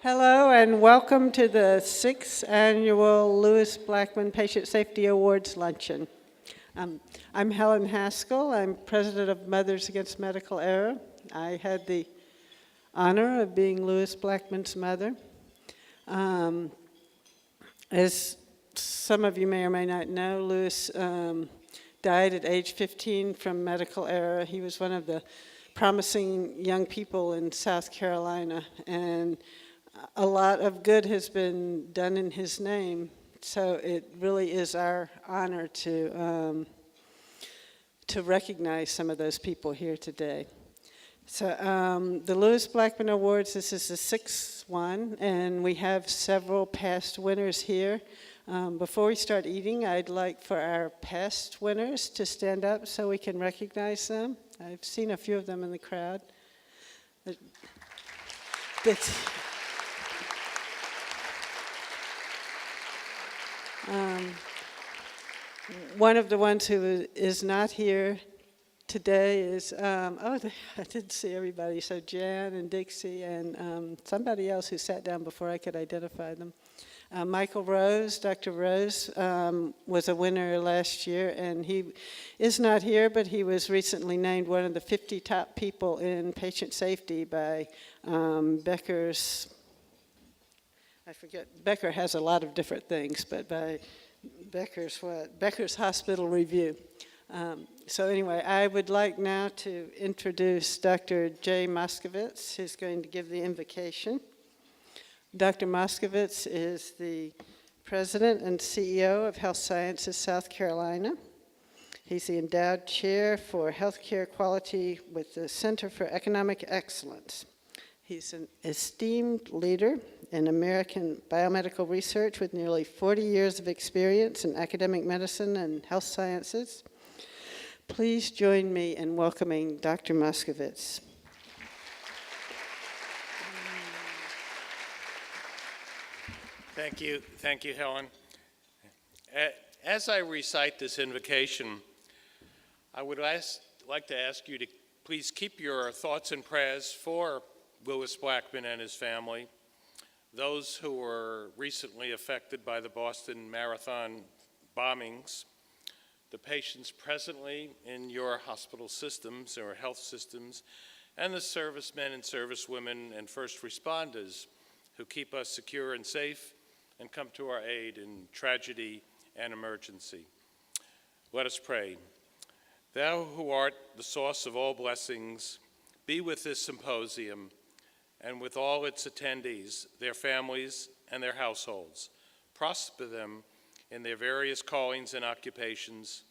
Hello and welcome to the 6th Annual Lewis Blackman Patient Safety Awards Luncheon. I'm Helen Haskell. I'm president of Mothers Against Medical Error. I had the honor of being Lewis Blackman's mother. As some of you may or may not know, Lewis died at age 15 from medical error. He was one of the promising young people in South Carolina, and a lot of good has been done in his name. So it really is our honor to recognize some of those people here today. So the Lewis Blackman Awards, this is the 6th one, and we have several past winners here. Before we start eating, I'd like for our past winners to stand up so we can recognize them. I've seen a few of them in the crowd. One of the ones who is not here today is, I didn't see everybody, so Jan and Dixie and somebody else who sat down before I could identify them. Michael Rose, Dr. Rose, was a winner last year, and he is not here, but he was recently named one of the 50 top people in patient safety by Becker's, I forget, Becker has a lot of different things, but by Becker's Hospital Review. So anyway, I would like now to introduce Dr. J. Moskowitz, who's going to give the invocation. Dr. Moskowitz is the president and CEO of Health Sciences South Carolina. He's the endowed chair for healthcare quality with the Center for Economic Excellence. He's an esteemed leader in American biomedical research with nearly 40 years of experience in academic medicine and health sciences. Please join me in welcoming Dr. Moskowitz. Thank you, Helen. As I recite this invocation, I would like to ask you to please keep your thoughts and prayers for Lewis Blackman and his family, those who were recently affected by the Boston Marathon bombings, the patients presently in your hospital systems or health systems, and the servicemen and servicewomen and first responders who keep us secure and safe and come to our aid in tragedy and emergency. Let us pray. Thou who art the source of all blessings, be with this symposium and with all its attendees, their families and their households. Prosper them in their various callings and occupations,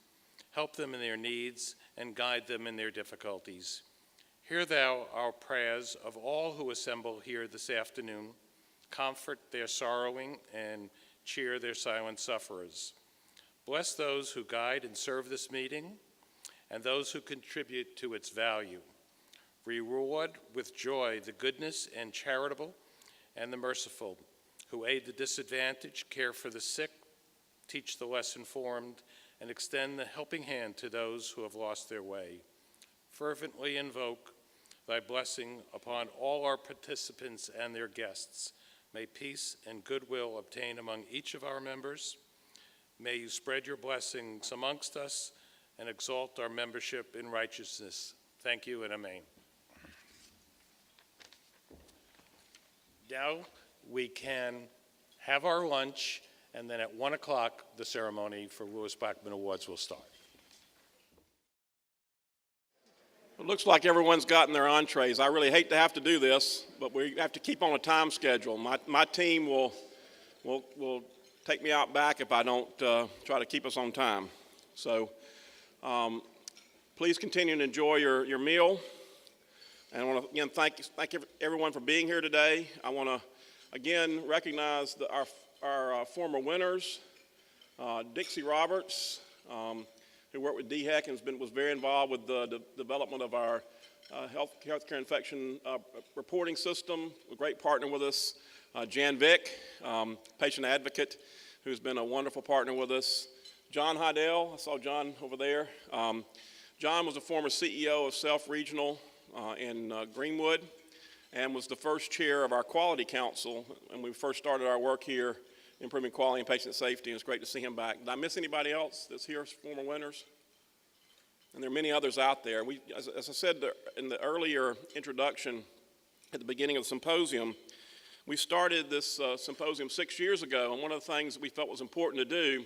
help them in their needs, and guide them in their difficulties. Hear thou our prayers of all who assemble here this afternoon. Comfort their sorrowing and cheer their silent sufferers. Bless those who guide and serve this meeting and those who contribute to its value. Reward with joy the goodness and charitable and the merciful who aid the disadvantaged, care for the sick, teach the less informed, and extend the helping hand to those who have lost their way. Fervently invoke thy blessing upon all our participants and their guests. May peace and goodwill obtain among each of our members. May you spread your blessings amongst us and exalt our membership in righteousness. Thank you and amen. Now we can have our lunch, and then at 1 o'clock, the ceremony for Lewis Blackman Awards will start. It looks like everyone's gotten their entrees. I really hate to have to do this, but we have to keep on a time schedule. My team will take me out back if I don't try to keep us on time. So please continue to enjoy your meal. And I want to again thank everyone for being here today. I want to again recognize our former winners, Dixie Roberts, who worked with DHEC and was very involved with the development of our healthcare infection reporting system. A great partner with us. Jan Vick, patient advocate, who's been a wonderful partner with us. John Heidel, I saw John over there. John was a former CEO of Self Regional in Greenwood, and was the first chair of our Quality Council when we first started our work here, improving quality and patient safety. It's great to see him back. Did I miss anybody else that's here, former winners? And there are many others out there. As I said in the earlier introduction at the beginning of the symposium, we started this symposium 6 years ago, and one of the things that we felt was important to do,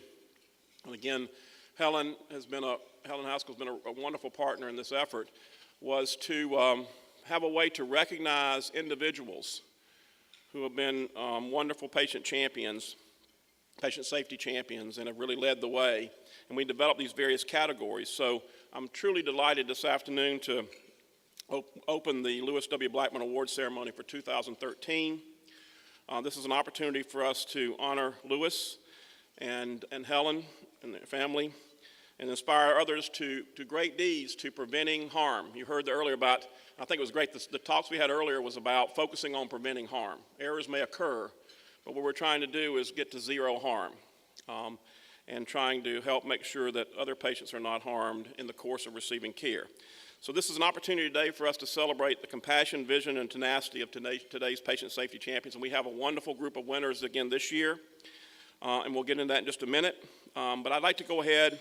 and again, Helen Haskell has been a wonderful partner in this effort, was to have a way to recognize individuals who have been wonderful patient champions, patient safety champions, and have really led the way. And we developed these various categories. So I'm truly delighted this afternoon to open the Lewis W. Blackman Award ceremony for 2013. This is an opportunity for us to honor Lewis and Helen and their family, and inspire others to great deeds to preventing harm. You heard earlier about, I think it was great, the talks we had earlier was about focusing on preventing harm. Errors may occur, but what we're trying to do is get to zero harm, and trying to help make sure that other patients are not harmed in the course of receiving care. So this is an opportunity today for us to celebrate the compassion, vision, and tenacity of today's patient safety champions, and we have a wonderful group of winners again this year, and we'll get into that in just a minute. But I'd like to go ahead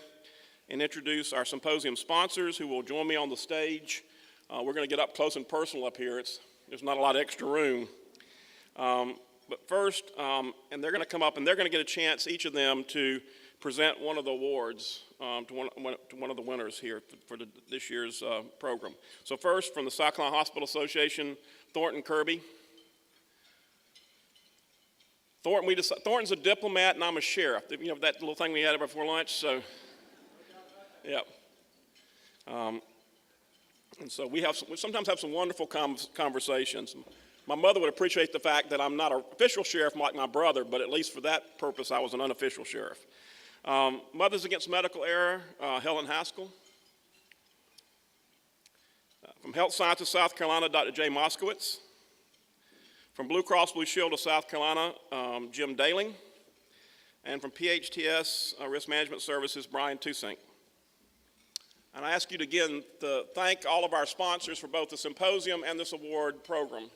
and introduce our symposium sponsors who will join me on the stage. We're going to get up close and personal up here. There's not a lot of extra room. But first, and they're going to come up and they're going to get a chance, each of them, to present one of the awards to one of the winners here for this year's program. So first, from the South Carolina Hospital Association, Thornton Kirby. Thornton's a diplomat and I'm a sheriff. You know, that little thing we had before lunch, so. Yeah. And so we sometimes have some wonderful conversations. My mother would appreciate the fact that I'm not an official sheriff like my brother, but at least for that purpose, I was an unofficial sheriff. Mothers Against Medical Error, Helen Haskell. From Health Sciences South Carolina, Dr. J. Moskowitz. From Blue Cross Blue Shield of South Carolina, Jim Daling. And from PHTS Risk Management Services, Brian Tusink. And I ask you again to thank all of our sponsors for both the symposium and this award program.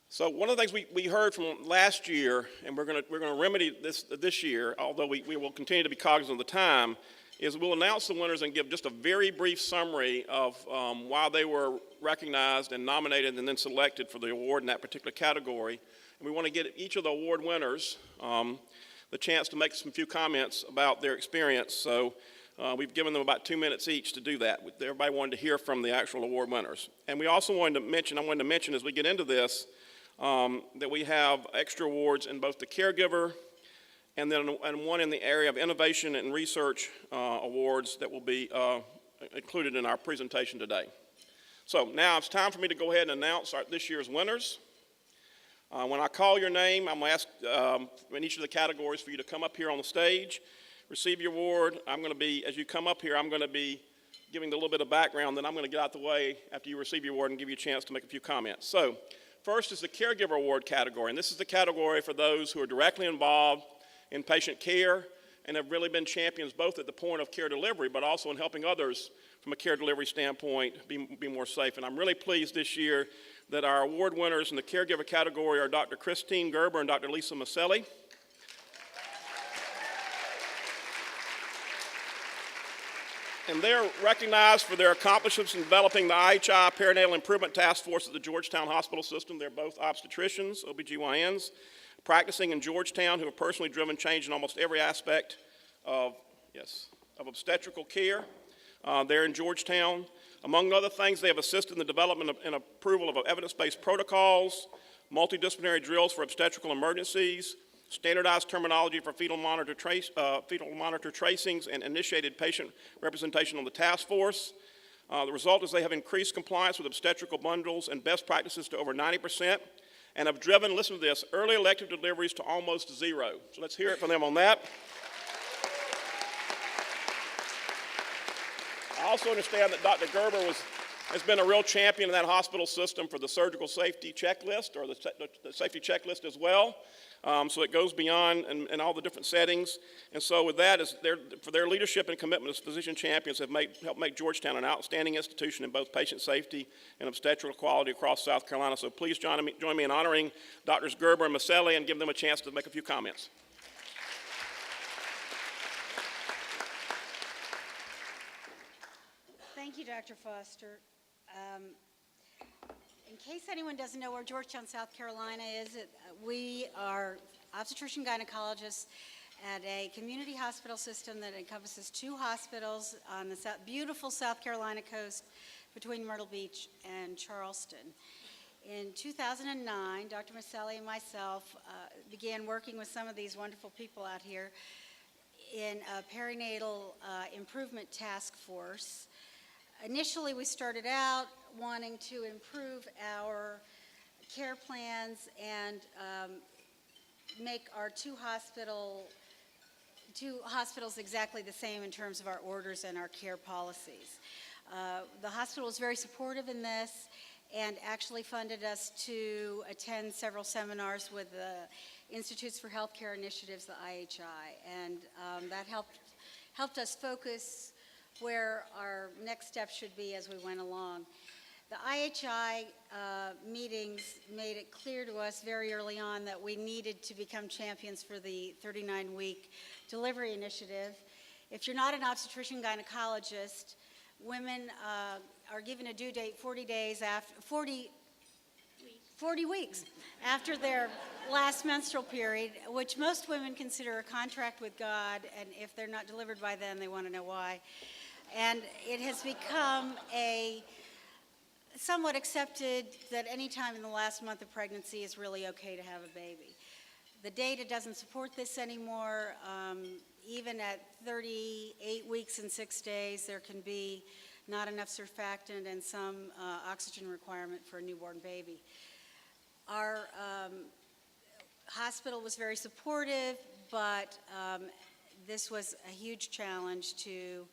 So one of the things we heard from last year, and we're going to remedy this year, although we will continue to be cognizant of the time, is we'll announce the winners and give just a very brief summary of why they were recognized and nominated and then selected for the award in that particular category. And we want to get each of the award winners the chance to make some few comments about their experience. So we've given them about 2 minutes each to do that. Everybody wanted to hear from the actual award winners. And we also wanted to mention, I wanted to mention as we get into this, that we have extra awards in both the caregiver and then one in the area of innovation and research awards that will be included in our presentation today. So now it's time for me to go ahead and announce this year's winners. When I call your name, I'm going to ask in each of the categories for you to come up here on the stage, receive your award. I'm going to be, as you come up here, I'm going to be giving a little bit of background, then I'm going to get out the way after you receive your award and give you a chance to make a few comments. So first is the Caregiver Award category, and this is the category for those who are directly involved in patient care and have really been champions both at the point of care delivery but also in helping others from a care delivery standpoint be more safe. And I'm really pleased this year that our award winners in the caregiver category are Dr. Christine Gerber and Dr. Lisa Maselli. And they're recognized for their accomplishments in developing the IHI Perinatal Improvement Task Force at the Georgetown Hospital System. They're both obstetricians, OBGYNs, practicing in Georgetown, who have personally driven change in almost every aspect of obstetrical care there in Georgetown. Among other things, they have assisted in the development and approval of evidence-based protocols, multidisciplinary drills for obstetrical emergencies, standardized terminology for fetal monitor tracings, and initiated patient representation on the task force. The result is they have increased compliance with obstetrical bundles and best practices to over 90%, and have driven, listen to this, early elective deliveries to almost zero. So let's hear it from them on that. I also understand that Dr. Gerber has been a real champion in that hospital system for the surgical safety checklist, or the safety checklist as well. So it goes beyond in all the different settings. And so with that, for their leadership and commitment as physician champions have helped make Georgetown an outstanding institution in both patient safety and obstetrical quality across South Carolina. So please join me in honoring Drs. Gerber and Maselli and give them a chance to make a few comments. Thank you, Dr. Foster. In case anyone doesn't know where Georgetown, South Carolina is, we are obstetrician gynecologists at a community hospital system that encompasses 2 hospitals on the beautiful South Carolina coast between Myrtle Beach and Charleston. In 2009, Dr. Maselli and myself began working with some of these wonderful people out here in a perinatal improvement task force. Initially, we started out wanting to improve our care plans and make our two hospitals exactly the same in terms of our orders and our care policies. The hospital was very supportive in this and actually funded us to attend several seminars with the Institutes for Healthcare Initiatives, the IHI, and that helped us focus where our next steps should be as we went along. The IHI meetings made it clear to us very early on that we needed to become champions for the 39-week delivery initiative. If you're not an obstetrician gynecologist, women are given a due date 40 weeks after their last menstrual period, which most women consider a contract with God, and if they're not delivered by then, they want to know why. And it has become somewhat accepted that any time in the last month of pregnancy is really okay to have a baby. The data doesn't support this anymore. Even at 38 weeks and 6 days, there can be not enough surfactant and some oxygen requirement for a newborn baby. Our hospital was very supportive, but this was a huge challenge to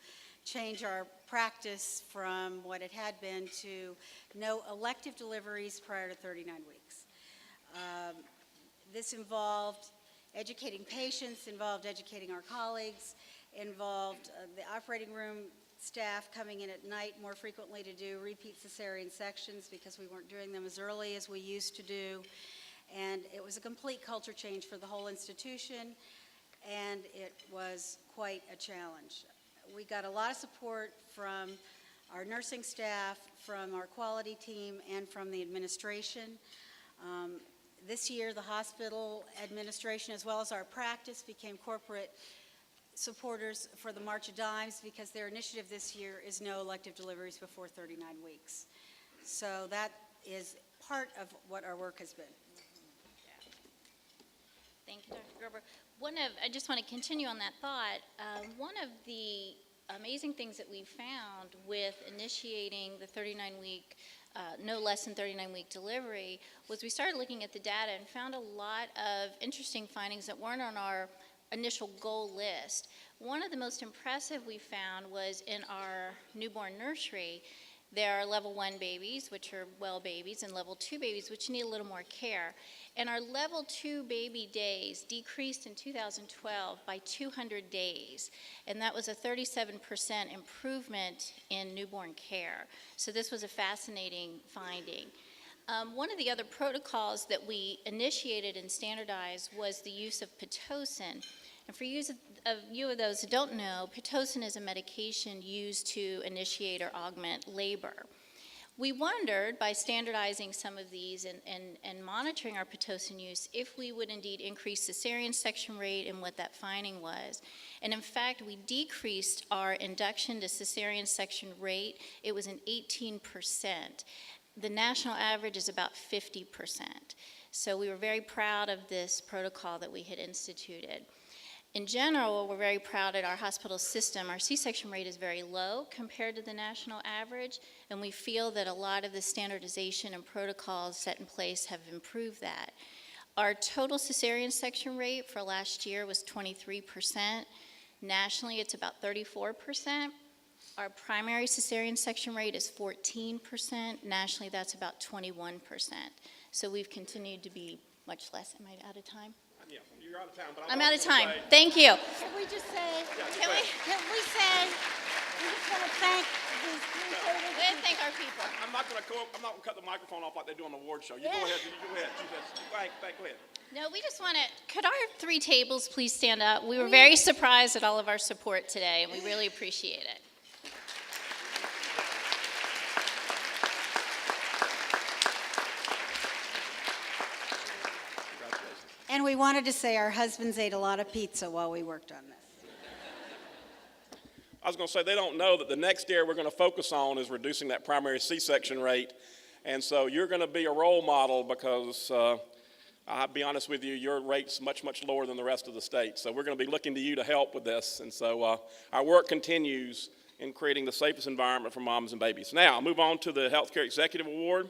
change our practice from what it had been to no elective deliveries prior to 39 weeks. This involved educating patients, involved educating our colleagues, involved the operating room staff coming in at night more frequently to do repeat cesarean sections because we weren't doing them as early as we used to do. And it was a complete culture change for the whole institution, and it was quite a challenge. We got a lot of support from our nursing staff, from our quality team, and from the administration. This year, the hospital administration, as well as our practice, became corporate supporters for the March of Dimes because their initiative this year is no elective deliveries before 39 weeks. So that is part of what our work has been. Thank you, Dr. Gerber. I just want to continue on that thought. One of the amazing things that we found with initiating the 39-week, no less than 39-week delivery was we started looking at the data and found a lot of interesting findings that weren't on our initial goal list. One of the most impressive we found was in our newborn nursery. There are level 1 babies, which are well babies, and level 2 babies, which need a little more care. And our level 2 baby days decreased in 2012 by 200 days, and that was a 37% improvement in newborn care. So this was a fascinating finding. One of the other protocols that we initiated and standardized was the use of Pitocin. And for you of those who don't know, Pitocin is a medication used to initiate or augment labor. We wondered, by standardizing some of these and monitoring our Pitocin use, if we would indeed increase cesarean section rate and what that finding was. And in fact, we decreased our induction to cesarean section rate. It was an 18%. The national average is about 50%. So we were very proud of this protocol that we had instituted. In general, we're very proud at our hospital system. Our C-section rate is very low compared to the national average, and we feel that a lot of the standardization and protocols set in place have improved that. Our total cesarean section rate for last year was 23%. Nationally, it's about 34%. Our primary cesarean section rate is 14%. Nationally, that's about 21%. So we've continued to be much less. Am I out of time? Yeah, you're out of time, but I'm out of time. Thank you. Can we just say, Can we? can we say, we just want to thank these three tables. We have to thank our people. I'm not going to cut the microphone off like they do on the award show. You go ahead. You go ahead. Go ahead. No, we just want to, could our three tables please stand up? We were very surprised at all of our support today, and we really appreciate it. And we wanted to say our husbands ate a lot of pizza while we worked on this. I was going to say, they don't know that the next area we're going to focus on is reducing that primary C-section rate. And so you're going to be a role model because, I'll be honest with you, your rate's much, much lower than the rest of the state. So we're going to be looking to you to help with this. And so our work continues in creating the safest environment for moms and babies. Now, I'll move on to the Healthcare Executive Award.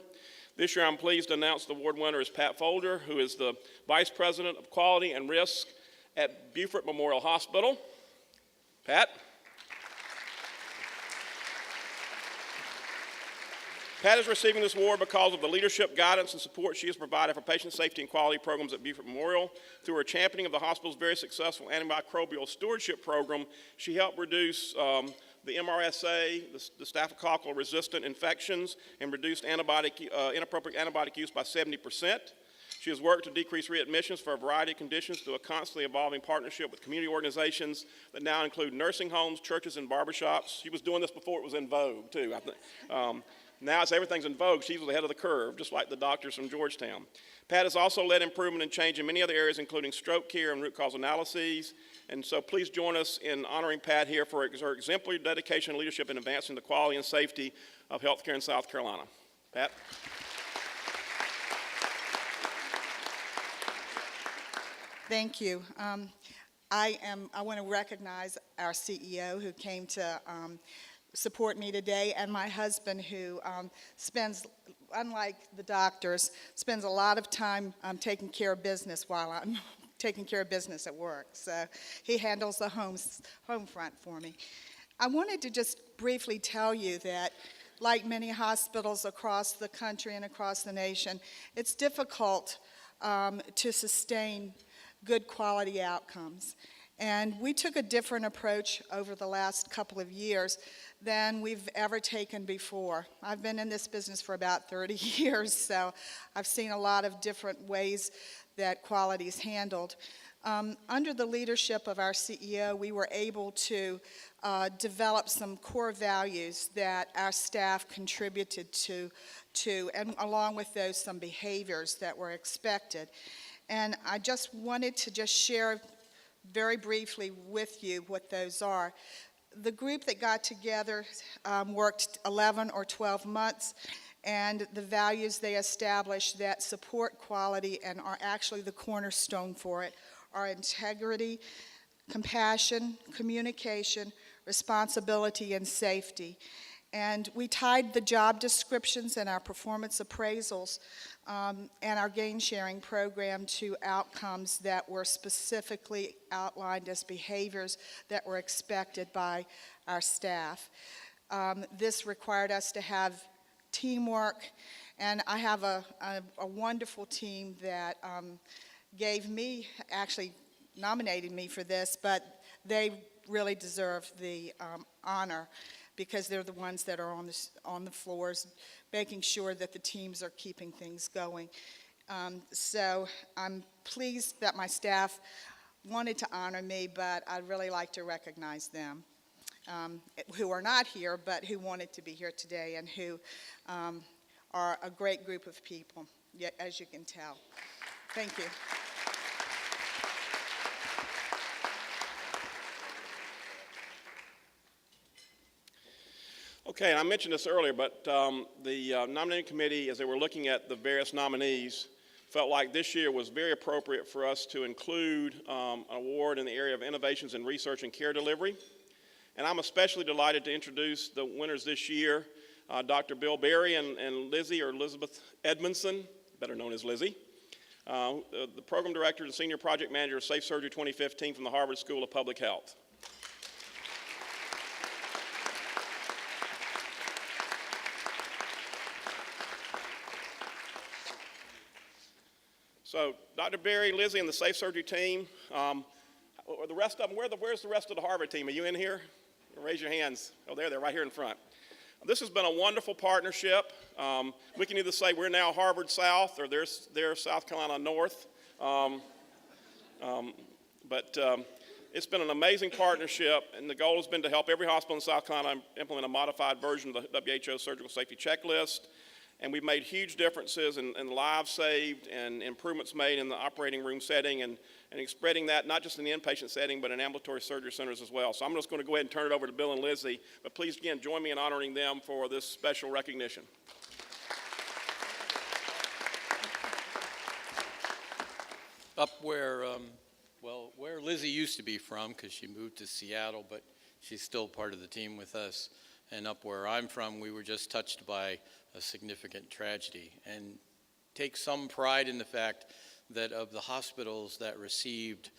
This year, I'm pleased to announce the award winner is Pat Foulger, who is the Vice President of Quality and Risk at Beaufort Memorial Hospital. Pat? Pat is receiving this award because of the leadership, guidance, and support she has provided for patient safety and quality programs at Beaufort Memorial. Through her championing of the hospital's very successful antimicrobial stewardship program, she helped reduce the MRSA, the staphylococcal resistant infections, and reduced inappropriate antibiotic use by 70%. She has worked to decrease readmissions for a variety of conditions through a constantly evolving partnership with community organizations that now include nursing homes, churches, and barbershops. She was doing this before it was in vogue, too, I think. Now everything's in vogue. She was ahead of the curve, just like the doctors from Georgetown. Pat has also led improvement and change in many other areas, including stroke care and root cause analyses. And so please join us in honoring Pat here for her exemplary dedication and leadership in advancing the quality and safety of healthcare in South Carolina. Pat? Thank you. I want to recognize our CEO who came to support me today, and my husband who spends, unlike the doctors, spends a lot of time taking care of business while I'm taking care of business at work. So he handles the home front for me. I wanted to just briefly tell you that, like many hospitals across the country and across the nation, it's difficult to sustain good quality outcomes. And we took a different approach over the last couple of years than we've ever taken before. I've been in this business for about 30 years, so I've seen a lot of different ways that quality is handled. Under the leadership of our CEO, we were able to develop some core values that our staff contributed to, and along with those, some behaviors that were expected. And I just wanted to just share very briefly with you what those are. The group that got together worked 11 or 12 months, and the values they established that support quality and are actually the cornerstone for it are integrity, compassion, communication, responsibility, and safety. And we tied the job descriptions and our performance appraisals and our gain sharing program to outcomes that were specifically outlined as behaviors that were expected by our staff. This required us to have teamwork, and I have a wonderful team that gave me, actually nominated me for this, but they really deserve the honor, because they're the ones that are on the floors, making sure that the teams are keeping things going. So I'm pleased that my staff wanted to honor me, but I'd really like to recognize them, who are not here, but who wanted to be here today, and who are a great group of people, as you can tell. Thank you. Okay, and I mentioned this earlier, but the nominating committee, as they were looking at the various nominees, felt like this year was very appropriate for us to include an award in the area of innovations in research and care delivery. And I'm especially delighted to introduce the winners this year, Dr. Bill Berry and Lizzie, or Elizabeth Edmondson, better known as Lizzie, the program director and senior project manager of Safe Surgery 2015 from the Harvard School of Public Health. So Dr. Berry, Lizzie, and the Safe Surgery team, or the rest of them, where's the rest of the Harvard team? Are you in here? Raise your hands. Oh, they're right here in front. This has been a wonderful partnership. We can either say we're now Harvard South or they're South Carolina North. It's been an amazing partnership, and the goal has been to help every hospital in South Carolina implement a modified version of the WHO Surgical Safety Checklist. And we've made huge differences in lives saved and improvements made in the operating room setting and spreading that not just in the inpatient setting but in ambulatory surgery centers as well. So I'm just going to go ahead and turn it over to Bill and Lizzie, but please again join me in honoring them for this special recognition. Up where, where Lizzie used to be from, because she moved to Seattle, but she's still part of the team with us. And up where I'm from, we were just touched by a significant tragedy, and take some pride in the fact that of the hospitals that received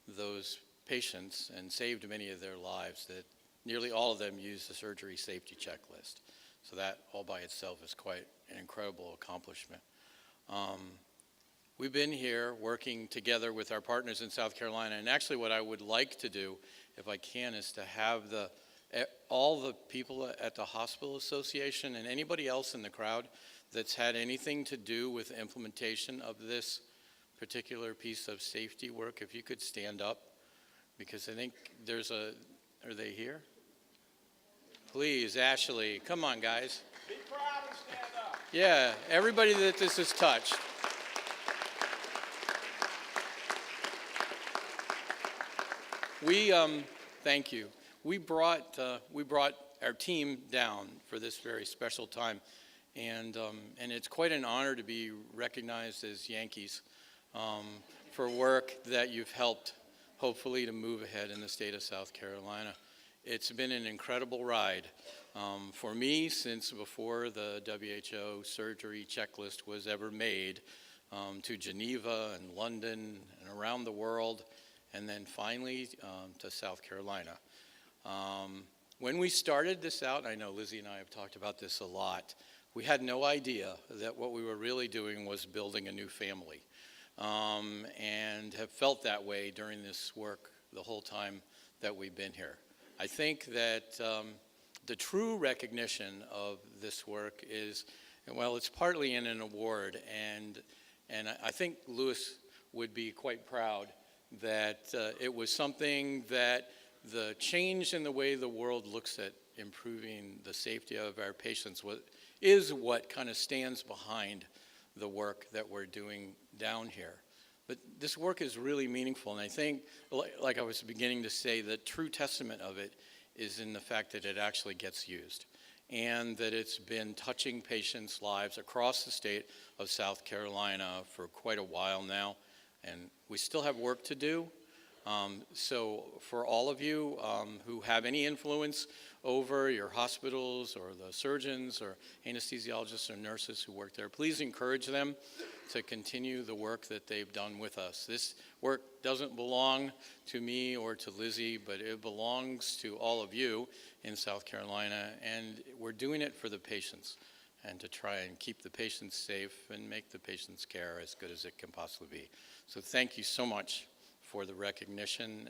those patients and saved many of their lives, that nearly all of them used the surgery safety checklist. So that all by itself is quite an incredible accomplishment. We've been here working together with our partners in South Carolina, and actually what I would like to do, if I can, is to have all the people at the Hospital Association and anybody else in the crowd that's had anything to do with the implementation of this particular piece of safety work, if you could stand up, because I think are they here? Please, Ashley, come on, guys. Be proud and stand up. Yeah, everybody that this has touched. Thank you. We brought our team down for this very special time, and it's quite an honor to be recognized as Yankees for work that you've helped, hopefully, to move ahead in the state of South Carolina. It's been an incredible ride for me since before the WHO surgery checklist was ever made, to Geneva and London and around the world, and then finally to South Carolina. When we started this out, I know Lizzie and I have talked about this a lot, we had no idea that what we were really doing was building a new family, and have felt that way during this work the whole time that we've been here. I think that the true recognition of this work is, well, it's partly in an award, and I think Lewis would be quite proud that it was something that the change in the way the world looks at improving the safety of our patients is what kind of stands behind the work that we're doing down here. But this work is really meaningful, and I think, like I was beginning to say, the true testament of it is in the fact that it actually gets used, and that it's been touching patients' lives across the state of South Carolina for quite a while now, and we still have work to do. So for all of you who have any influence over your hospitals or the surgeons or anesthesiologists or nurses who work there, please encourage them to continue the work that they've done with us. This work doesn't belong to me or to Lizzie, but it belongs to all of you in South Carolina, and we're doing it for the patients and to try and keep the patients safe and make the patient's care as good as it can possibly be. So thank you so much for the recognition.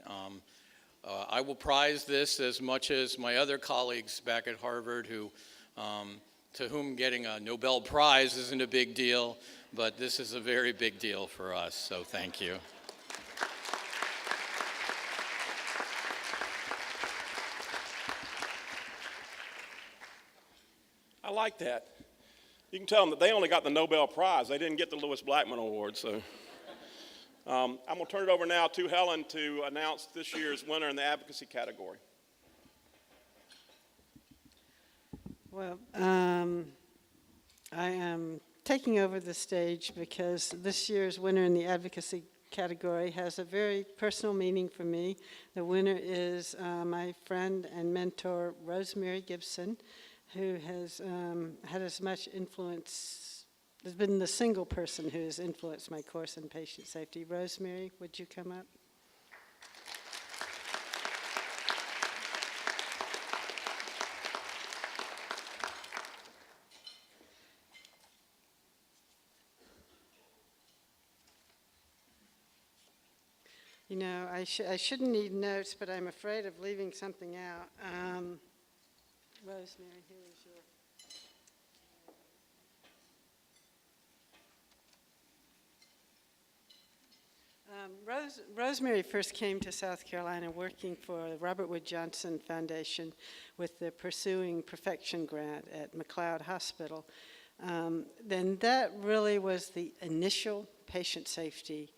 I will prize this as much as my other colleagues back at Harvard to whom getting a Nobel Prize isn't a big deal, but this is a very big deal for us, so thank you. I like that. You can tell them that they only got the Nobel Prize. They didn't get the Lewis Blackman Award, so. I'm going to turn it over now to Helen to announce this year's winner in the advocacy category. Well, I am taking over the stage because this year's winner in the advocacy category has a very personal meaning for me. The winner is my friend and mentor, Rosemary Gibson, who has had as much influence, has been the single person who has influenced my course in patient safety. Rosemary, would you come up? You know, I shouldn't need notes, but I'm afraid of leaving something out. Rosemary, here is your. Rosemary first came to South Carolina working for the Robert Wood Johnson Foundation with the Pursuing Perfection grant at McLeod Hospital. Then that really was the initial patient safety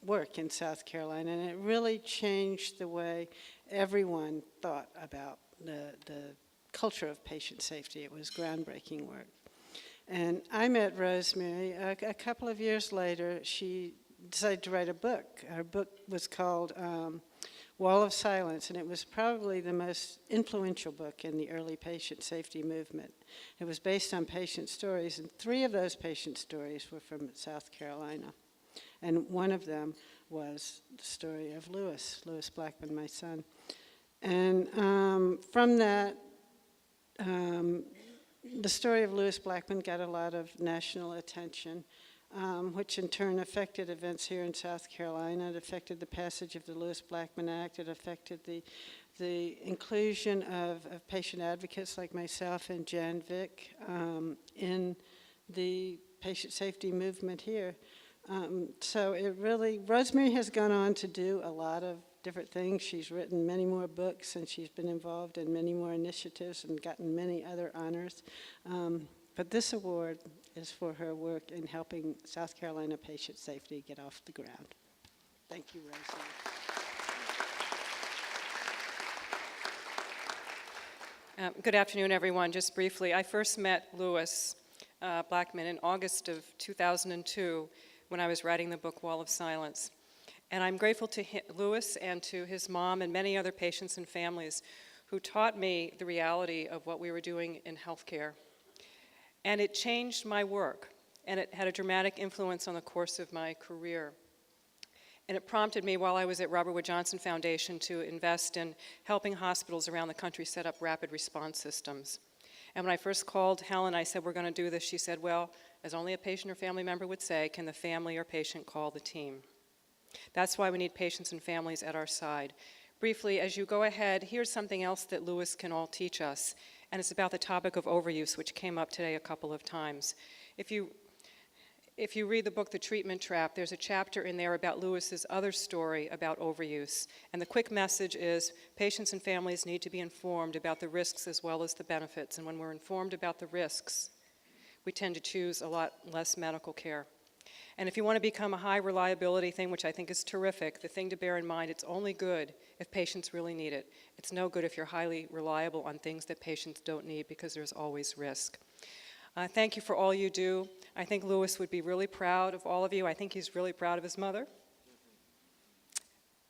work in South Carolina, and it really changed the way everyone thought about the culture of patient safety. It was groundbreaking work. And I met Rosemary a couple of years later. She decided to write a book. Her book was called Wall of Silence, and it was probably the most influential book in the early patient safety movement. It was based on patient stories, and 3 of those patient stories were from South Carolina. And one of them was the story of Lewis Blackman, my son. And from that, the story of Lewis Blackman got a lot of national attention, which in turn affected events here in South Carolina. It affected the passage of the Lewis Blackman Act. It affected the inclusion of patient advocates like myself and Jan Vick in the patient safety movement here. So it really, Rosemary has gone on to do a lot of different things. She's written many more books, and she's been involved in many more initiatives and gotten many other honors. But this award is for her work in helping South Carolina patient safety get off the ground. Thank you, Rosemary. Good afternoon, everyone. Just briefly, I first met Lewis Blackman in August of 2002 when I was writing the book Wall of Silence. And I'm grateful to Lewis and to his mom and many other patients and families who taught me the reality of what we were doing in healthcare. And it changed my work, and it had a dramatic influence on the course of my career. And it prompted me while I was at Robert Wood Johnson Foundation to invest in helping hospitals around the country set up rapid response systems. And when I first called Helen, I said, we're going to do this. She said, well, as only a patient or family member would say, can the family or patient call the team? That's why we need patients and families at our side. Briefly, as you go ahead, here's something else that Lewis can all teach us, and it's about the topic of overuse, which came up today a couple of times. If you read the book, The Treatment Trap, there's a chapter in there about Lewis's other story about overuse. And the quick message is patients and families need to be informed about the risks as well as the benefits. And when we're informed about the risks, we tend to choose a lot less medical care. And if you want to become a high reliability thing, which I think is terrific, the thing to bear in mind, it's only good if patients really need it. It's no good if you're highly reliable on things that patients don't need, because there's always risk. Thank you for all you do. I think Lewis would be really proud of all of you. I think he's really proud of his mother.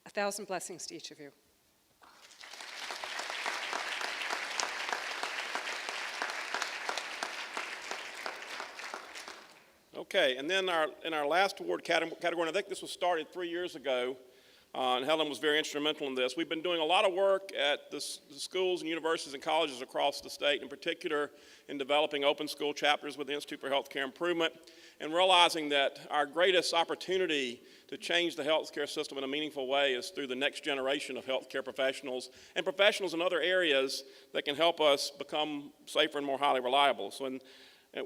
1,000 blessings to each of you. Okay, and then in our last award category, and I think this was started 3 years ago, and Helen was very instrumental in this. We've been doing a lot of work at the schools and universities and colleges across the state, in particular in developing open school chapters with the Institute for Healthcare Improvement, and realizing that our greatest opportunity to change the healthcare system in a meaningful way is through the next generation of healthcare professionals and professionals in other areas that can help us become safer and more highly reliable. So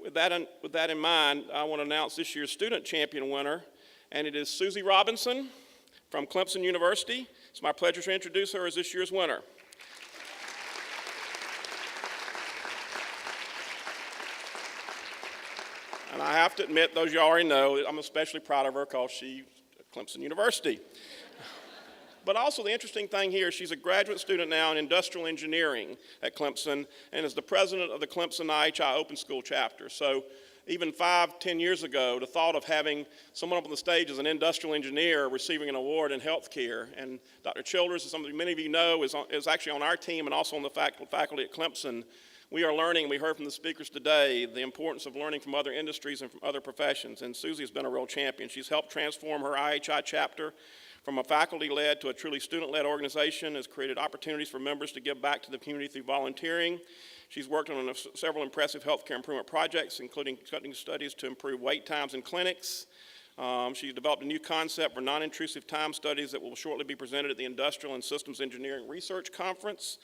with that in mind, I want to announce this year's student champion winner, and it is Susie Robinson from Clemson University. It's my pleasure to introduce her as this year's winner. And I have to admit, those you already know, I'm especially proud of her because she's at Clemson University. But also the interesting thing here, she's a graduate student now in industrial engineering at Clemson and is the president of the Clemson IHI Open School Chapter. So even 5-10 years ago, the thought of having someone up on the stage as an industrial engineer receiving an award in healthcare, and Dr. Childers, as many of you know, is actually on our team and also on the faculty at Clemson. We are learning, we heard from the speakers today, the importance of learning from other industries and from other professions, and Susie has been a real champion. She's helped transform her IHI chapter from a faculty-led to a truly student-led organization, has created opportunities for members to give back to the community through volunteering. She's worked on several impressive healthcare improvement projects, including conducting studies to improve wait times in clinics, She developed a new concept for non-intrusive time studies that will shortly be presented at the Industrial and Systems Engineering Research Conference.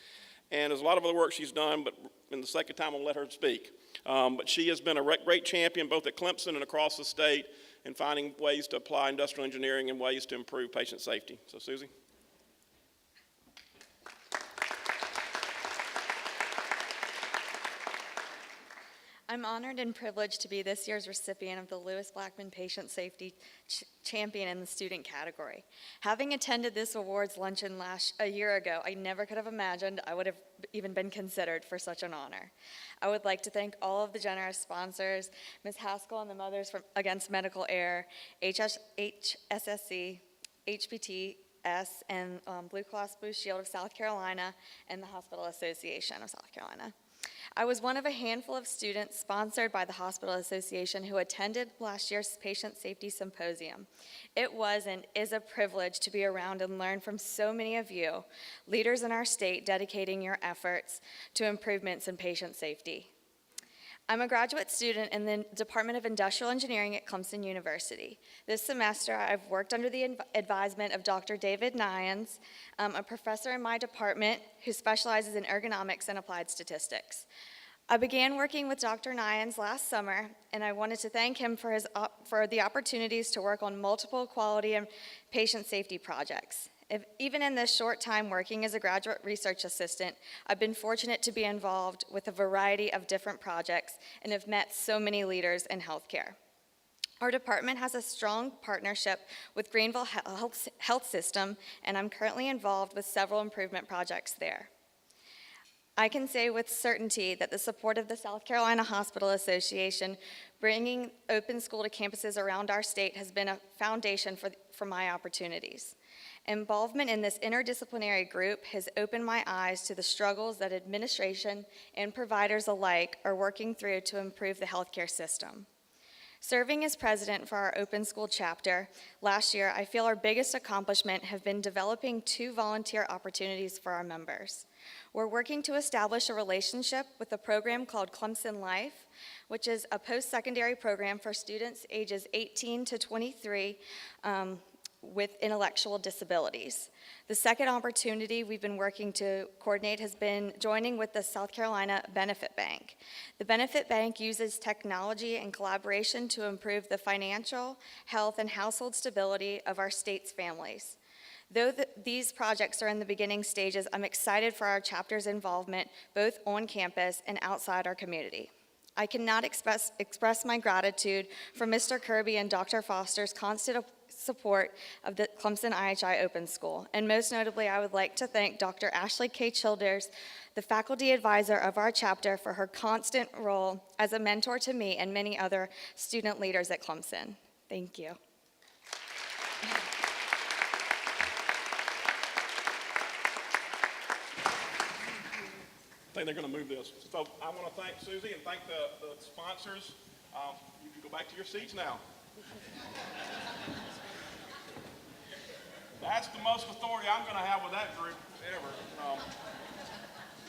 And there's a lot of other work she's done, but in the sake of time, I'll let her speak. But she has been a great champion both at Clemson and across the state in finding ways to apply industrial engineering and ways to improve patient safety. So, Susie. I'm honored and privileged to be this year's recipient of the Lewis Blackman Patient Safety Champion in the student category. Having attended this awards luncheon a year ago, I never could have imagined I would have even been considered for such an honor. I would like to thank all of the generous sponsors, Ms. Haskell and the Mothers Against Medical Error, HSSC, HPTS, and Blue Cross Blue Shield of South Carolina, and the Hospital Association of South Carolina. I was one of a handful of students sponsored by the Hospital Association who attended last year's Patient Safety Symposium. It was and is a privilege to be around and learn from so many of you, leaders in our state dedicating your efforts to improvements in patient safety. I'm a graduate student in the Department of Industrial Engineering at Clemson University. This semester, I've worked under the advisement of Dr. David Nyans, a professor in my department who specializes in ergonomics and applied statistics. I began working with Dr. Nyans last summer, and I wanted to thank him for the opportunities to work on multiple quality and patient safety projects. Even in this short time working as a graduate research assistant, I've been fortunate to be involved with a variety of different projects and have met so many leaders in healthcare. Our department has a strong partnership with Greenville Health System, and I'm currently involved with several improvement projects there. I can say with certainty that the support of the South Carolina Hospital Association bringing open school to campuses around our state has been a foundation for my opportunities. Involvement in this interdisciplinary group has opened my eyes to the struggles that administration and providers alike are working through to improve the healthcare system. Serving as president for our open school chapter, last year I feel our biggest accomplishment have been developing 2 volunteer opportunities for our members. We're working to establish a relationship with a program called Clemson Life, which is a post-secondary program for students ages 18 to 23 with intellectual disabilities. The second opportunity we've been working to coordinate has been joining with the South Carolina Benefit Bank. The Benefit Bank uses technology and collaboration to improve the financial, health, and household stability of our state's families. Though these projects are in the beginning stages, I'm excited for our chapter's involvement both on campus and outside our community. I cannot express my gratitude for Mr. Kirby and Dr. Foster's constant support of the Clemson IHI Open School. And most notably, I would like to thank Dr. Ashley K. Childers, the faculty advisor of our chapter, for her constant role as a mentor to me and many other student leaders at Clemson. Thank you. I think they're going to move this. So I want to thank Susie and thank the sponsors. You can go back to your seats now. That's the most authority I'm going to have with that group ever.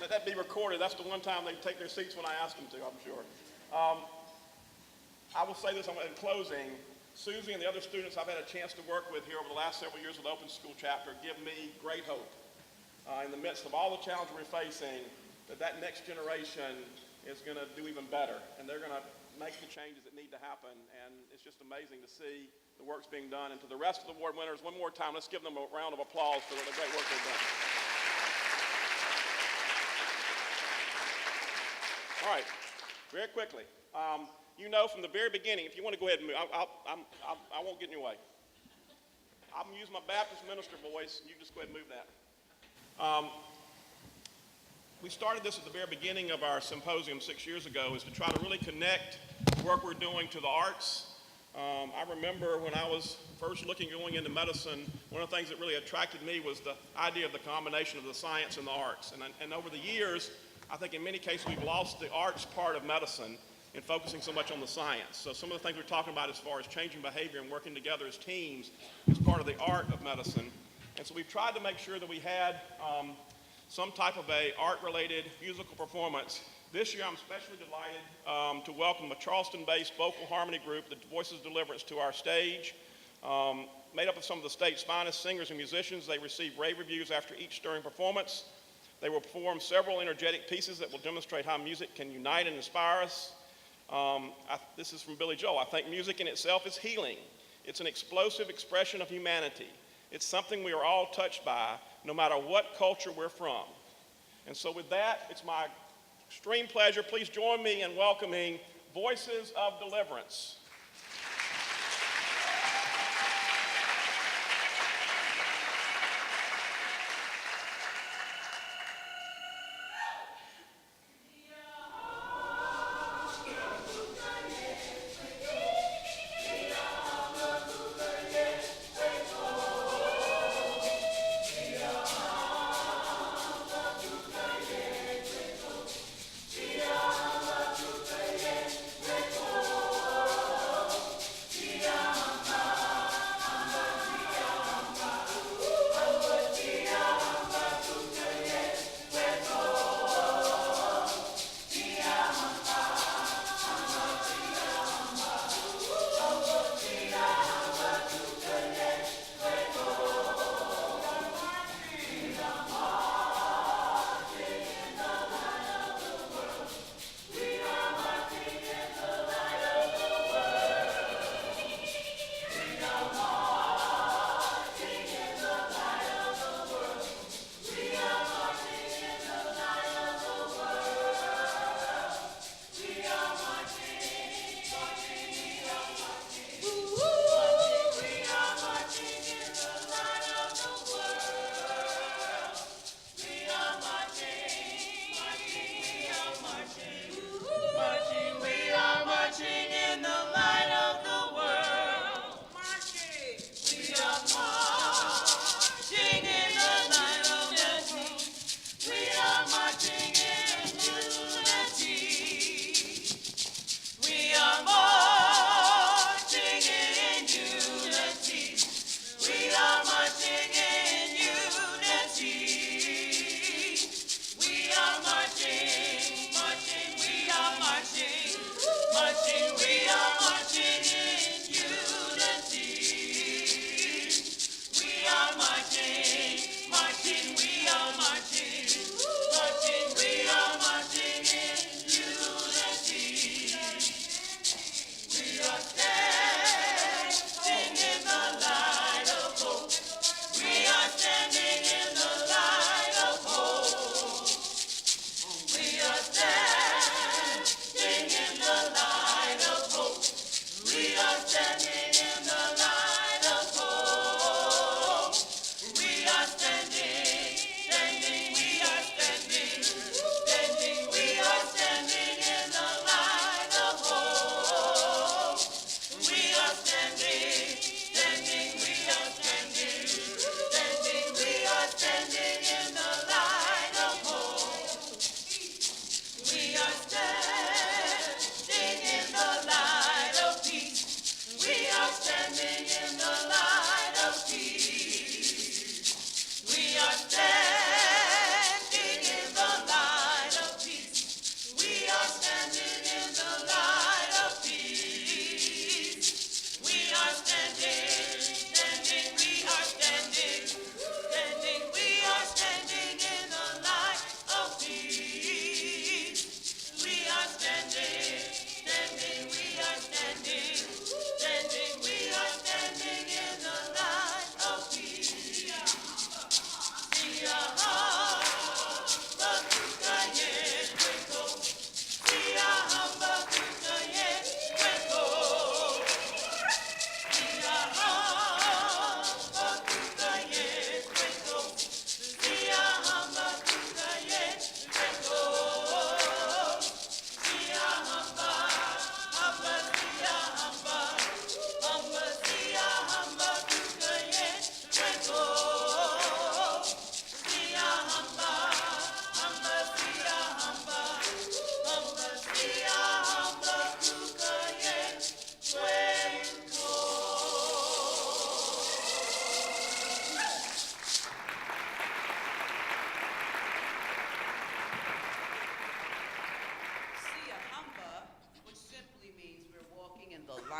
Let that be recorded. That's the one time they take their seats when I ask them to, I'm sure. I will say this in closing. Susie and the other students I've had a chance to work with here over the last several years with the Open School Chapter give me great hope. In the midst of all the challenges we're facing, that next generation is going to do even better, and they're going to make the changes that need to happen, and it's just amazing to see the work's being done. And to the rest of the award winners, one more time, let's give them a round of applause for the great work they've done. All right, very quickly. You know from the very beginning, if you want to go ahead and move, I won't get in your way. I'm going to use my Baptist minister voice, and you just go ahead and move that. We started this at the very beginning of our symposium 6 years ago, is to try to really connect the work we're doing to the arts. I remember when I was first going into medicine, one of the things that really attracted me was the idea of the combination of the science and the arts. And over the years, I think in many cases we've lost the arts part of medicine in focusing so much on the science. So some of the things we're talking about as far as changing behavior and working together as teams is part of the art of medicine. And so we've tried to make sure that we had some type of a art-related musical performance. This year, I'm especially delighted to welcome a Charleston-based vocal harmony group, the Voices of Deliverance, to our stage. Made up of some of the state's finest singers and musicians, they receive rave reviews after each stirring performance. They will perform several energetic pieces that will demonstrate how music can unite and inspire us. This is from Billy Joel. I think music in itself is healing. It's an explosive expression of humanity. It's something we are all touched by, no matter what culture we're from. And so with that, it's my extreme pleasure. Please join me in welcoming Voices of Deliverance.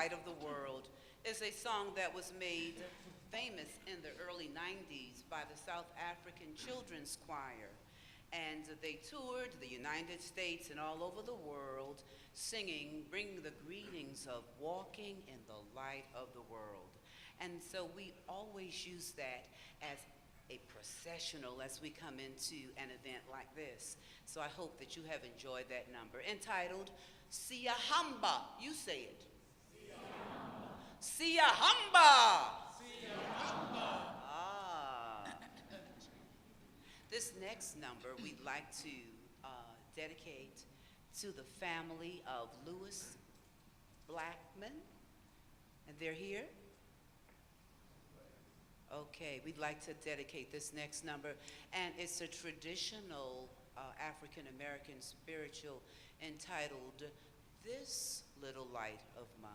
Light of the World is a song that was made famous in the early 90s by the South African Children's Choir. And they toured the United States and all over the world singing, bringing the greetings of walking in the light of the world. And so we always use that as a processional as we come into an event like this. So I hope that you have enjoyed that number, entitled Siyahamba. You say it. Siyahamba. Siyahamba. Ah. This next number we'd like to dedicate to the family of Lewis Blackman. And they're here? Okay, we'd like to dedicate this next number, and it's a traditional African-American spiritual entitled, This Little Light of Mine.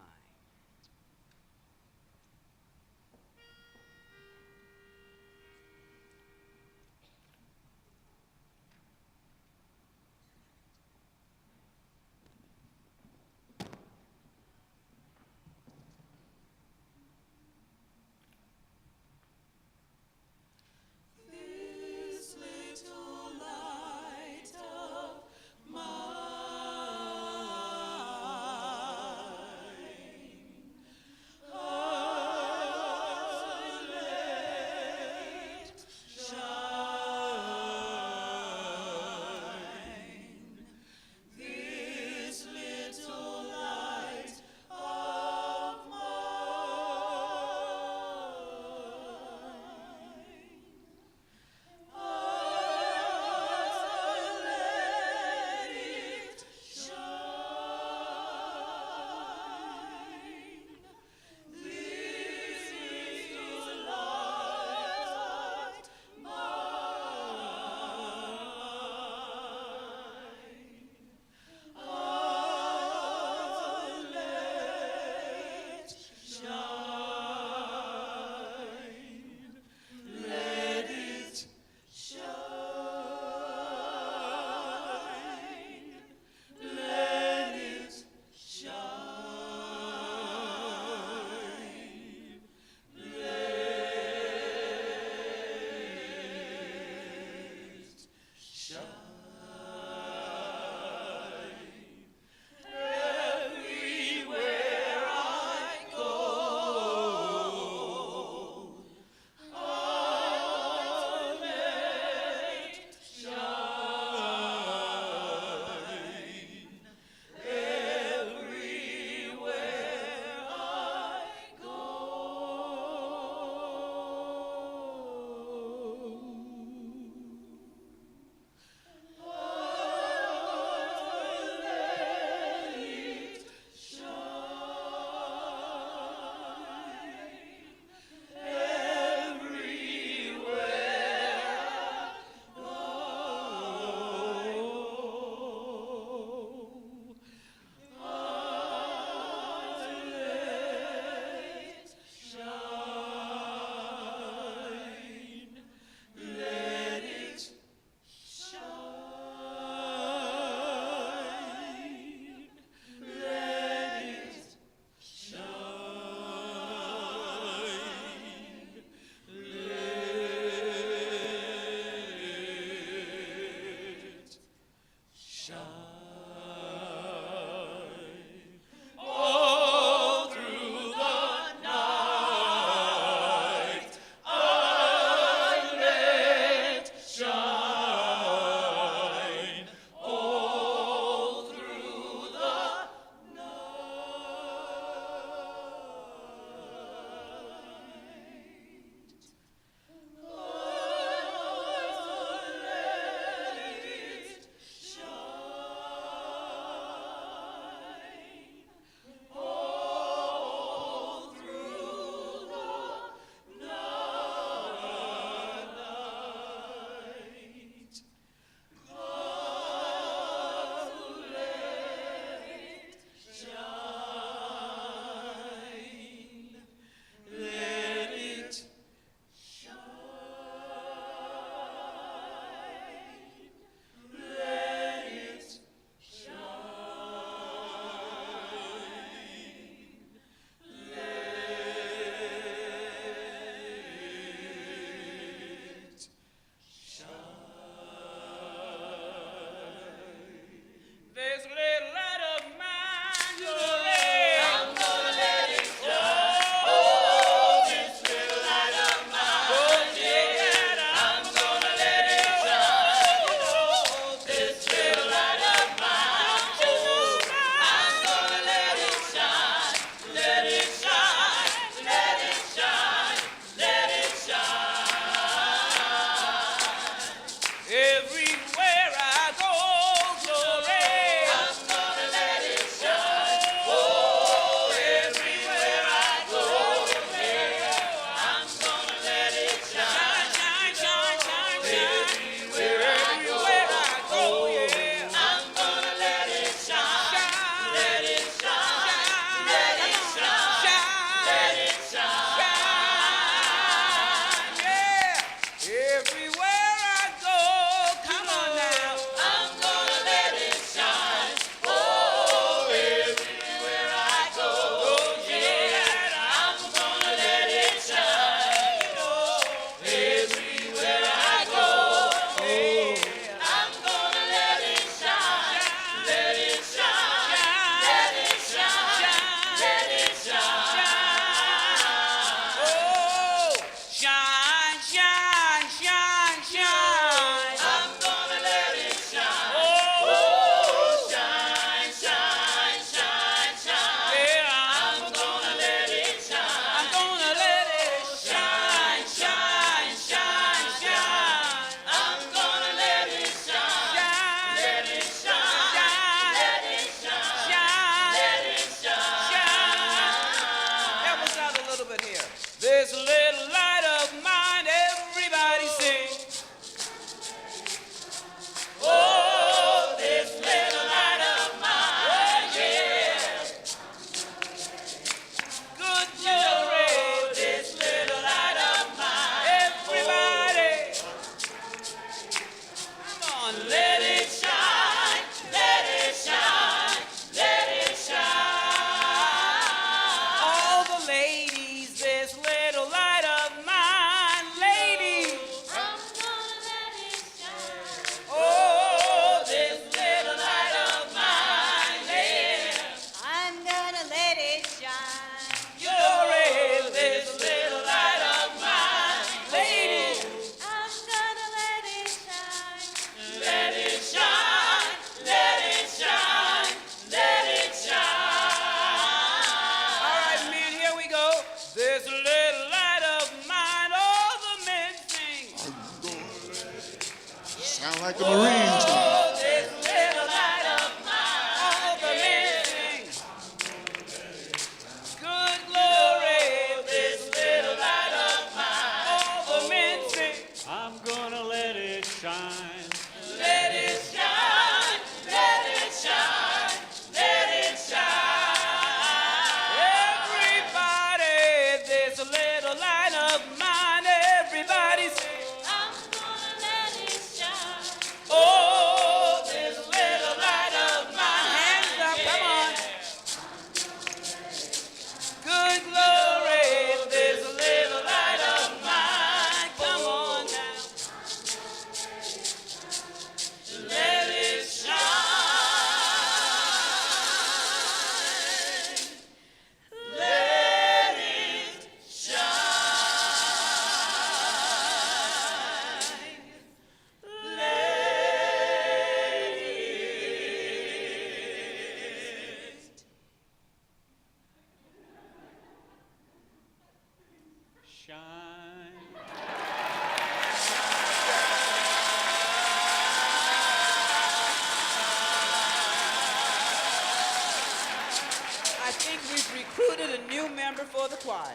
for the choir.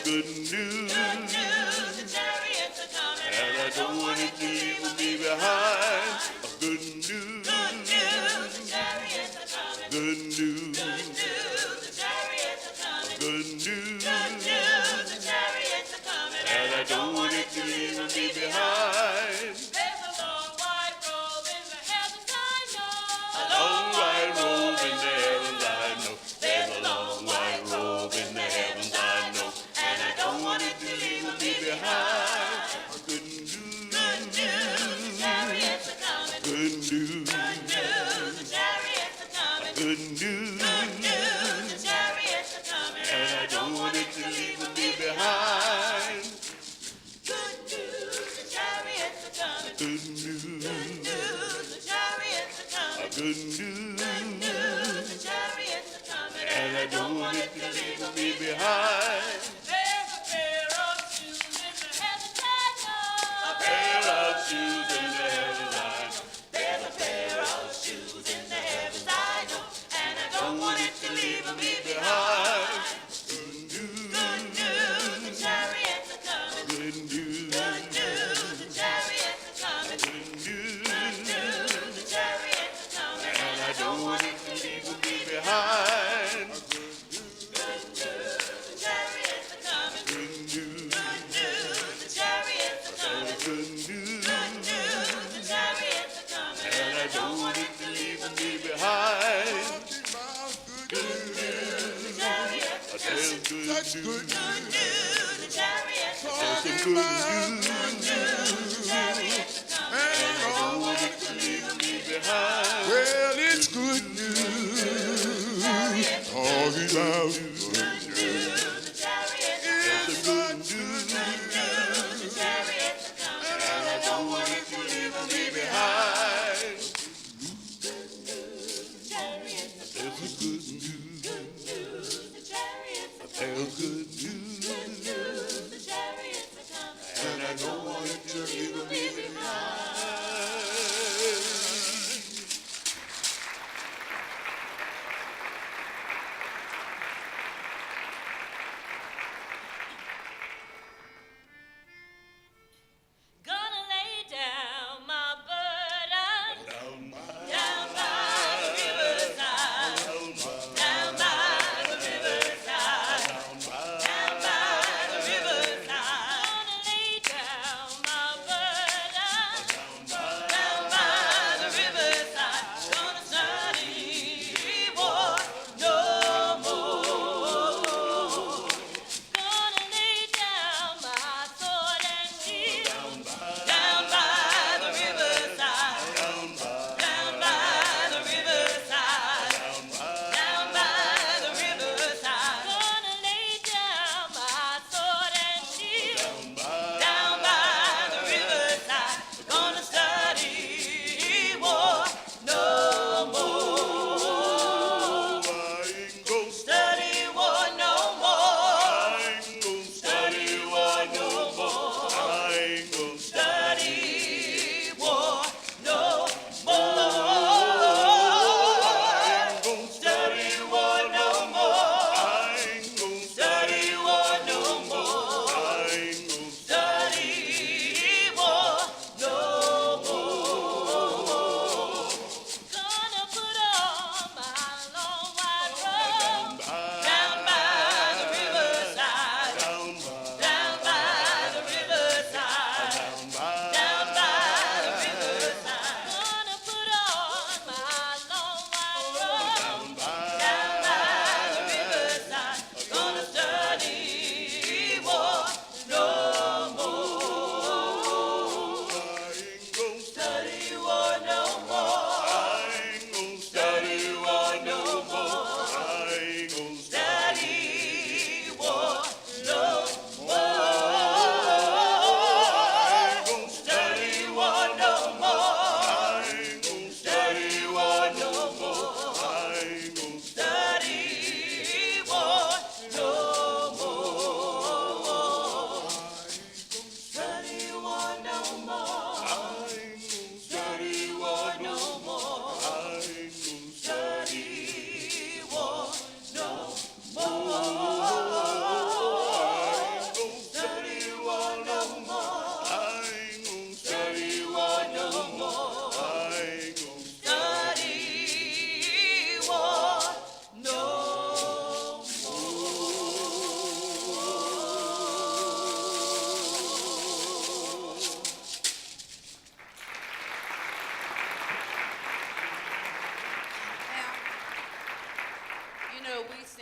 Good news, the chariots are coming, and I don't want it to leave me behind. Good news, the chariots are coming. Good news, the chariots are coming. Good news, the chariots are coming, and I don't want it to leave me behind. There's a long white robe in the heavens, I know. A long white robe in the heavens, I know. There's a long white robe in the heavens, I know. Don't want it to leave me behind. Good news, the chariots are coming. Good news, the chariots are coming. Good news, the chariots are coming. And I don't want it to leave me behind. Good news, the chariots are coming. Good news, the chariots are coming. Good news, the chariots are coming. And I don't want it to leave me behind. Shoes in the heavens, I know. There's a pair of shoes in the heavens, I know. And I don't want it to leave me behind. Good news, the chariots are coming. Good news, the chariots are coming. Good news, the chariots are coming. And I don't want it to leave me behind. Good news, the chariots are coming. Good news, the chariots are coming. Good news. I don't want it to leave me behind. Good news, the chariots are coming. Good news, the chariots are coming. Good news, the chariots are coming. And I don't want it to leave me behind. Well, it's good news. Talking about good news, the chariots are coming. Good news, the chariots are coming. And I don't want it to leave me behind. Good news, the chariots are coming. And I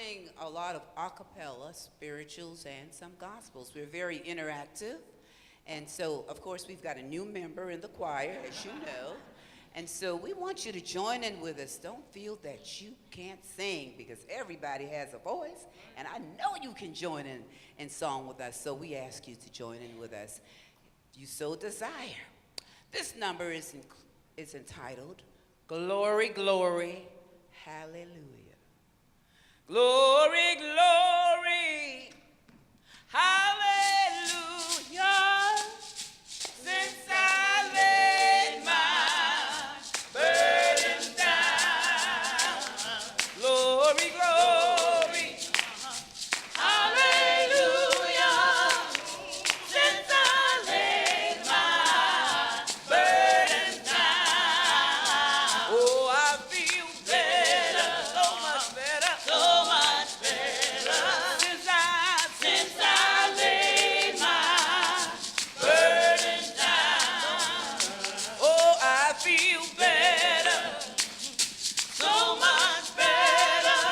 sing a lot of a cappella, spirituals, and some gospels. We're very interactive. And so, of course, we've got a new member in the choir, as you know. And so we want you to join in with us. Don't feel that you can't sing, because everybody has a voice. And I know you can join in song with us. So we ask you to join in with us. You so desire. This number is entitled, Glory, Glory, Hallelujah. Glory, glory, hallelujah. Since I laid my burden down. Glory, glory, hallelujah. Since I laid my burden down. Oh, I feel better, so much better, so much better. Since I laid my burden down. Oh, I feel better, so much better.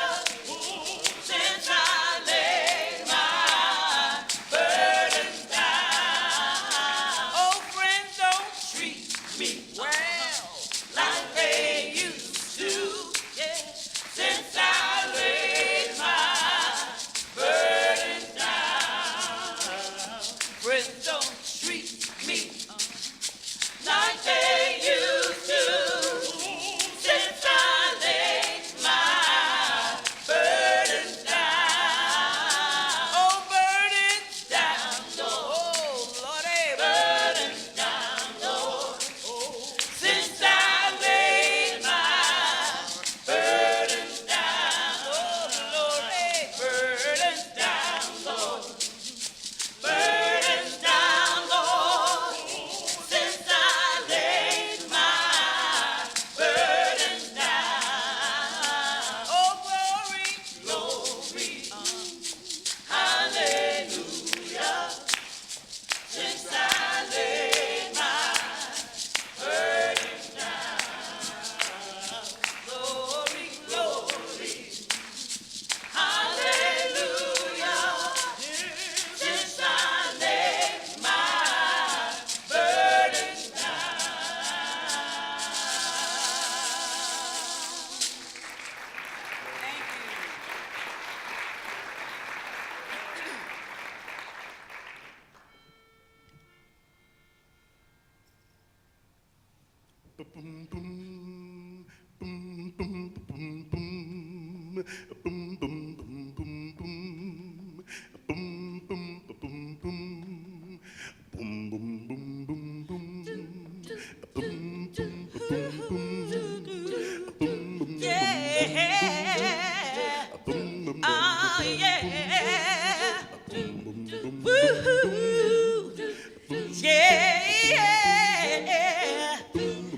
Since I laid my burden down. Oh, friends don't treat me well like they used to. Yeah. Since I laid my burden down. Friends don't treat me like they used to. Since I laid my burden down. Oh, burdens down, Lord. Oh, Lordy, burdens down, Lord. Since I laid my burdens down. Oh, Lordy, burdens down, Lord. Burdens down, Lord. Since I laid my burdens down. Oh, glory, glory, hallelujah. Since I laid my burdens down. Glory, glory, hallelujah. Since I laid my burdens Yeah. Oh, yeah. Woo-hoo. Yeah.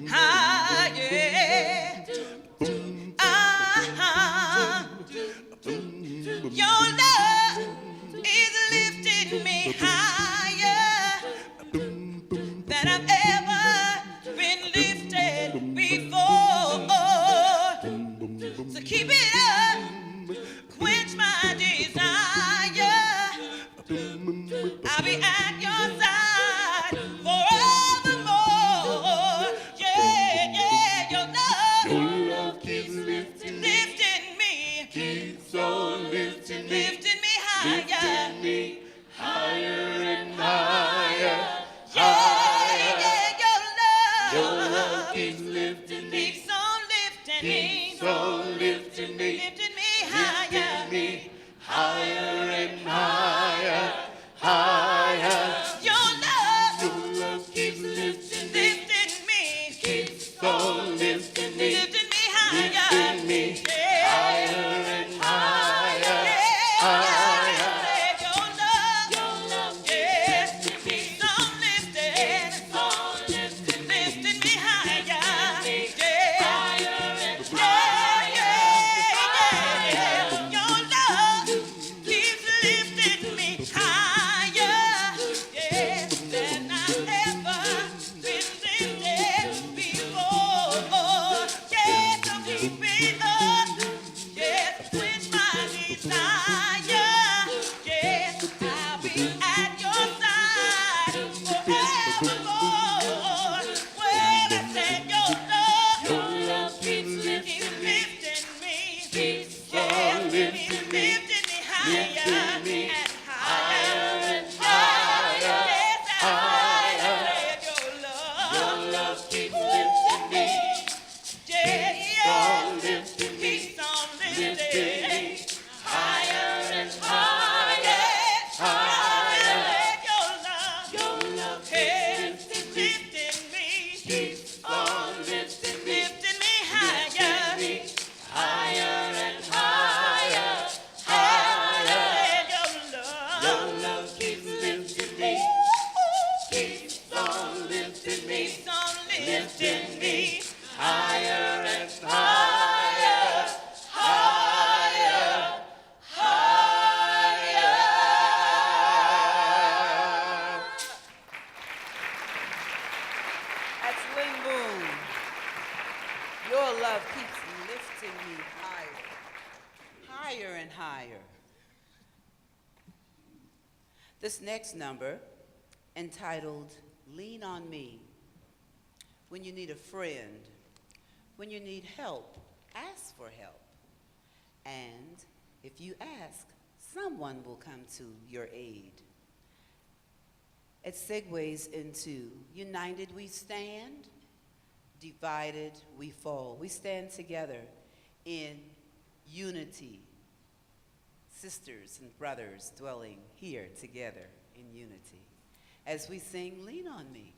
Ah, yeah. Your love is lifting me higher than I've ever been lifted before. So keep it up, quench my desire. I'll be at your side forevermore. Yeah, yeah, your love keeps lifting me, keeps on lifting me higher, lifting me higher and higher. Yeah, yeah, your love keeps lifting me, keeps on lifting me, lifting me higher, higher and higher, higher. Your love keeps lifting me, keeps on lifting me higher, lifting me higher and higher, higher. Your love, yes, keeps on lifting me higher, yeah. Your love keeps lifting me higher, yeah, than I've ever been lifted before. Your love keeps lifting me higher, higher and higher. This next number, entitled Lean on Me. When you need a friend, when you need help, ask for help. And if you ask, someone will come to your aid. It segues into united we stand, divided we fall. We stand together in unity, sisters and brothers dwelling here together in unity. As we sing, Lean on Me.